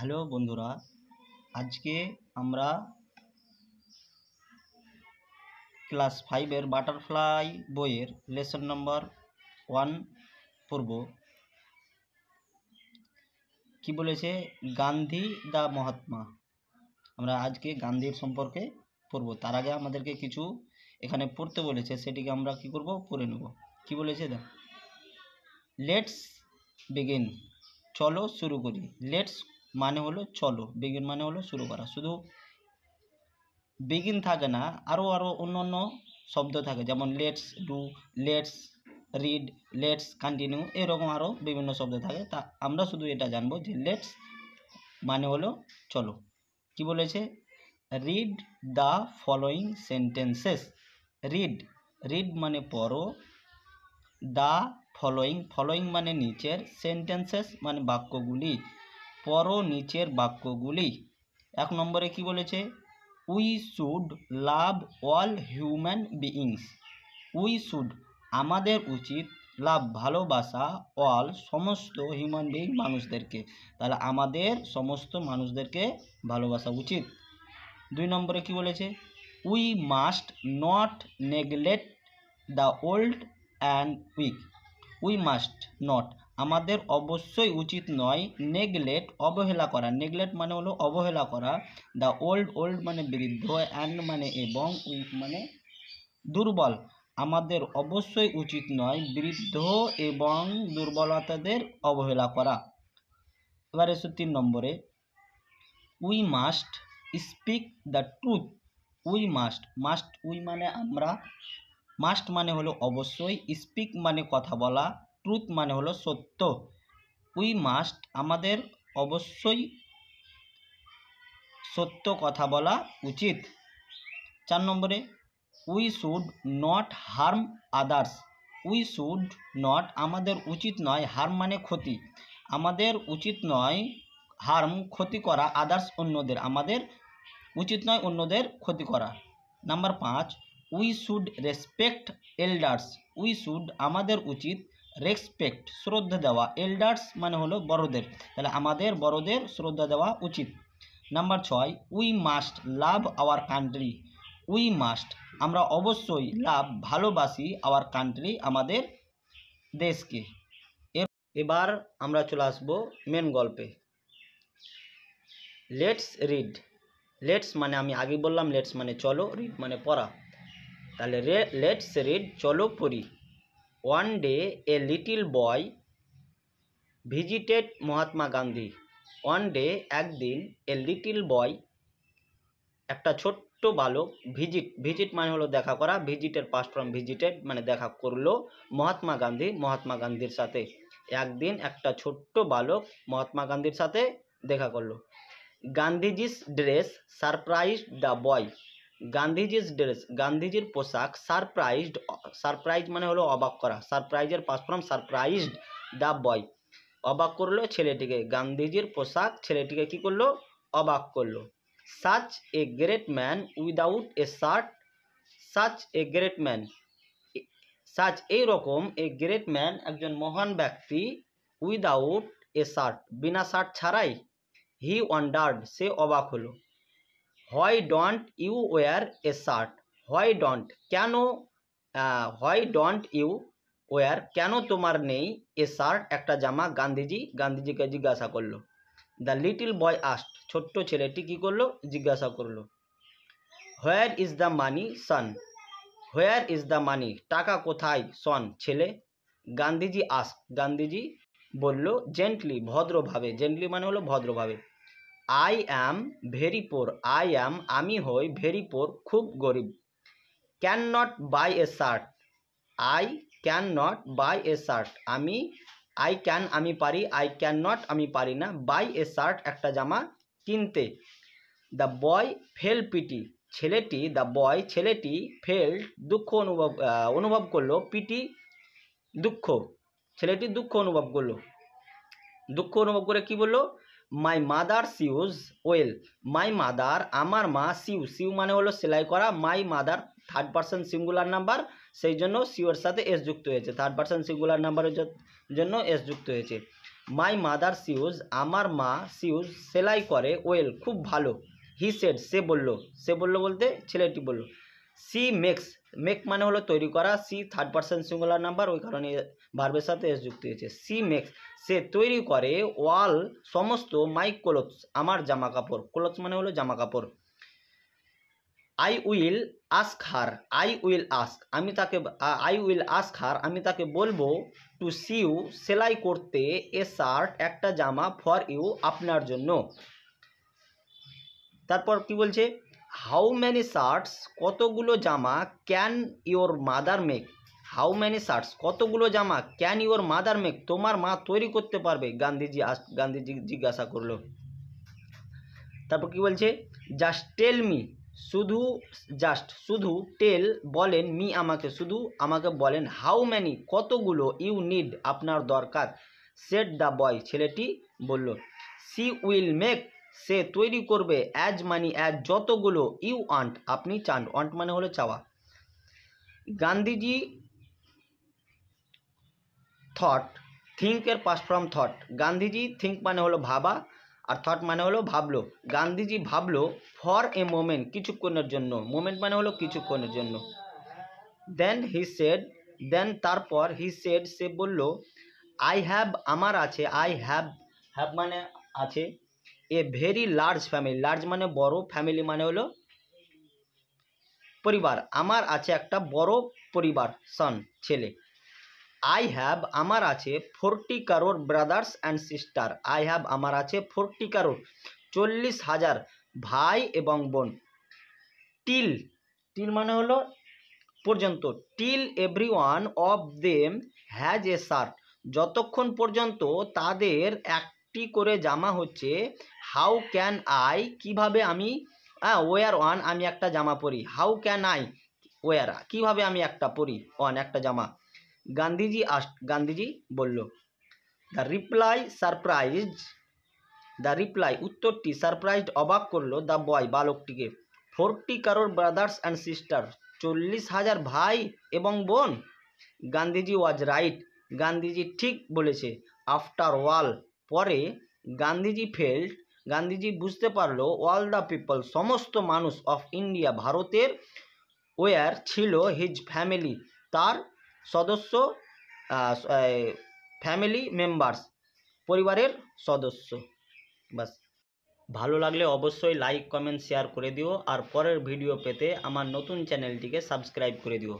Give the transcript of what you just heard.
Hello বন্ধুরা, আজকে আমরা ক্লাস 5-এর বাটারফ্লাই বইয়ের লেসন নম্বর 1 পড়ব। কি বলেছে? গান্ধী দা মহাত্মা। আমরা আজকে গান্ধীর সম্পর্কে পড়ব। তার আগে আমাদেরকে কিছু এখানে পড়তে বলেছে, সেটিকে আমরা কি করব? পড়ে নেব। কি বলেছে? লেটস বিগিন, চলো শুরু করি। লেটস মানে হলো চলো, বিগিন মানে হলো শুরু করা। শুধু বিগিন থাকে না, আরও অন্য শব্দ থাকে, যেমন let's do, let's read, let's continue, এরকম আরও বিভিন্ন শব্দ থাকে। তা আমরা শুধু এটা জানবো যে লেটস মানে হলো চলো। কি বলেছে? Read the following sentences. Read মানে পড়ো, দ্য ফলোয়িং মানে নিচের, সেন্টেন্সেস মানে বাক্যগুলি, পড়ো নিচের বাক্যগুলি। 1 নম্বরে কি বলেছে? We should love all human beings. We should আমাদের উচিত, লাভ ভালোবাসা, অল সমস্ত, হিউম্যান বিইং মানুষদেরকে। তাহলে আমাদের সমস্ত মানুষদেরকে ভালোবাসা উচিত। 2 নম্বরে কি বলেছে? We must not neglect the old and weak. We must not আমাদের অবশ্যই উচিত নয়, নেগলেক্ট অবহেলা করা, নেগলেক্ট মানে হলো অবহেলা করা, দ্য ওল্ড মানে বৃদ্ধ, অ্যান্ড মানে এবং, উইক মানে দুর্বল। আমাদের অবশ্যই উচিত নয় বৃদ্ধ এবং দুর্বলতাদের অবহেলা করা। এবার এসো 3 নম্বরে, we must speak the truth. We মানে আমরা, মাস্ট মানে হলো অবশ্যই, স্পিক মানে কথা বলা, ট্রুথ মানে হলো সত্য। উই মাস্ট আমাদের অবশ্যই সত্য কথা বলা উচিত। 4 নম্বরে, we should not harm others. We should not আমাদের উচিত নয়, হার্ম মানে ক্ষতি, আমাদের উচিত নয় হার্ম ক্ষতি করা, আদার্স অন্যদের, আমাদের উচিত নয় অন্যদের ক্ষতি করা। Number 5, we should respect elders. We should আমাদের উচিত, রেসপেক্ট শ্রদ্ধা দেওয়া, এল্ডার্স মানে হলো বড়দের, তাহলে আমাদের বড়দের শ্রদ্ধা দেওয়া উচিত। Number 6, we must love our country. We must আমরা অবশ্যই, লাভ ভালোবাসি, আওয়ার কান্ট্রি আমাদের দেশকে। এবার আমরা চলে আসবো মেন গল্পে। Let's read. লেটস মানে আমি আগে বললাম, লেটস মানে চলো, রিড মানে পড়া। তাহলে লেটস রিড, চলো পড়ি। One day a little boy visited Mahatma Gandhi. One day একদিন, এ লিটিল বয় একটা ছোট্ট বালক, ভিজিট মানে হলো দেখা করা, ভিজিটের পাস্ট ফর্ম ভিজিটেড মানে দেখা করলো, মহাত্মা গান্ধীর সাথে। একদিন একটা ছোট্ট বালক মহাত্মা গান্ধীর সাথে দেখা করলো। Gandhiji's dress surprised the boy. Gandhiji's dress গান্ধীজির পোশাক, সারপ্রাইজ মানে হলো অবাক করা, সারপ্রাইজের past form surprised the boy অবাক করলো ছেলেটিকে। গান্ধীজির পোশাক ছেলেটিকে কি করলো? অবাক করলো। Such a great man without a shirt. Such a great man, such এইরকম, এ গ্রেট ম্যান একজন মহান ব্যক্তি, উইদাউট এ শার্ট বিনা শার্ট ছাড়াই, হি ওয়ান্ডার্ড সে অবাক হলো। Why don't you wear a shirt. Why don't কেন, হোয়াই ডোন্ট ইউ ওয়ার কেন তোমার নেই, এ শার্ট একটা জামা, গান্ধীজিকে জিজ্ঞাসা করলো। দ্য লিটিল বয় আস্ট ছোট্ট ছেলেটি কি করলো? জিজ্ঞাসা করলো। Where is the money Son. Where is the money টাকা কোথায়, সন ছেলে। গান্ধীজি বলল, জেন্টলি ভদ্রভাবে, জেন্টলি মানে হলো ভদ্রভাবে। I am very poor. আমি হই, ভেরি পোর খুব গরিব। Can not buy a shirt. I can not buy a shirt আমি পারি, আই ক্যান নট আমি পারি না, বাই এ শার্ট একটা জামা কিনতে। দ্য বয় ফেল পিটি ছেলেটি ফেল দুঃখ অনুভব করলো, পিটি দুঃখ, ছেলেটি দুঃখ অনুভব করে কি বললো? My mother sews well. My mother আমার মা, সিউ মানে হলো সেলাই করা, my mother third person singular number, সেই জন্য সিউর সাথে এস যুক্ত হয়েছে, থার্ড পারসন সিঙ্গুলার নাম্বারের জন্য এস যুক্ত হয়েছে। মাই মাদার সিউজ, আমার মা সিউজ সেলাই করে ওয়েল খুব ভালো। হি সেড, সে বলল বলতে ছেলেটি বলল। সি মেক্স, মেক মানে হলো তৈরি করা, see third person singular number, ওই কারণে ভার্বের সাথে এস যুক্ত হয়েছে। সি মেক্স, সে তৈরি করে ওয়াল সমস্ত, মাই ক্লোথস আমার জামা কাপড়, ক্লোথস মানে হলো জামা কাপড়। I will ask her, I will ask her আমি তাকে বলবো, টু সিউ সেলাই করতে, এ শার্ট একটা জামা, ফর ইউ আপনার জন্য। তারপর কি বলছে, হাউ মেনি শার্টস কতগুলো জামা, can your mother make, how many shirts কতগুলো জামা, ক্যান ইওর মাদার মেক তোমার মা তৈরি করতে পারবে, গান্ধীজি জিজ্ঞাসা করলো। তারপর কি বলছে, জাস্ট টেল মি, শুধু টেল বলেন, মি আমাকে বলেন, হাউ মেনি কতগুলো, ইউ নিড আপনার দরকার, সেড দ্য বয় ছেলেটি বলল। সি উইল মেক সে তৈরি করবে, অ্যাজ মানি অ্যাজ যতগুলো, ইউ ওয়ান্ট আপনি চান, ওয়ান্ট মানে হলো চাওয়া। গান্ধীজি থট, থিঙ্ক এর past form thought, Gandhiji think মানে হলো ভাবা, আর থট মানে হলো ভাবলো। গান্ধীজি ভাবলো ফর এ মোমেন্ট কিছুক্ষণের জন্য, মোমেন্ট মানে হলো কিছুক্ষণের জন্য। দেন হি সেড, দেন তারপর, হি সেড সে বলল, আই হ্যাভ আমার আছে, আই হ্যাভ মানে আছে, a very large family, large মানে বড়, ফ্যামিলি মানে হলো পরিবার, আমার আছে একটা বড় পরিবার, সন ছেলে। আই হ্যাভ আমার আছে 40 crore brothers and sister, I have আমার আছে 40 crore 40,000 ভাই এবং বোন। টিল মানে হলো পর্যন্ত, till every one of them has a shirt যতক্ষণ পর্যন্ত তাদের একটি করে জামা হচ্ছে, হাউ ক্যান আই কিভাবে আমি, ওয়ার ওয়ান আমি একটা জামা পরি, হাউ ক্যান আই ওয়ার কিভাবে আমি একটা পরি, ওয়ান একটা জামা। গান্ধীজি বলল। দ্য রিপ্লাই উত্তরটি সারপ্রাইজড অবাক করলো, দ্য বয় বালকটিকে। 40 crore ব্রাদার্স অ্যান্ড সিস্টার 40,000 ভাই এবং বোন। গান্ধীজি ওয়াজ রাইট গান্ধীজি ঠিক বলেছে। আফটার ওয়াল পরে, গান্ধীজি বুঝতে পারলো, অল দ্য পিপল সমস্ত মানুষ, অফ ইন্ডিয়া ভারতের, ওয়ার ছিল, হিজ ফ্যামিলি তার সদস্য, ফ্যামিলি মেম্বার্স পরিবারের সদস্য। বাস, ভালো লাগলে অবশ্যই লাইক কমেন্ট শেয়ার করে দিও, আর পরের ভিডিও পেতে আমার নতুন চ্যানেলটিকে সাবস্ক্রাইব করে দিও।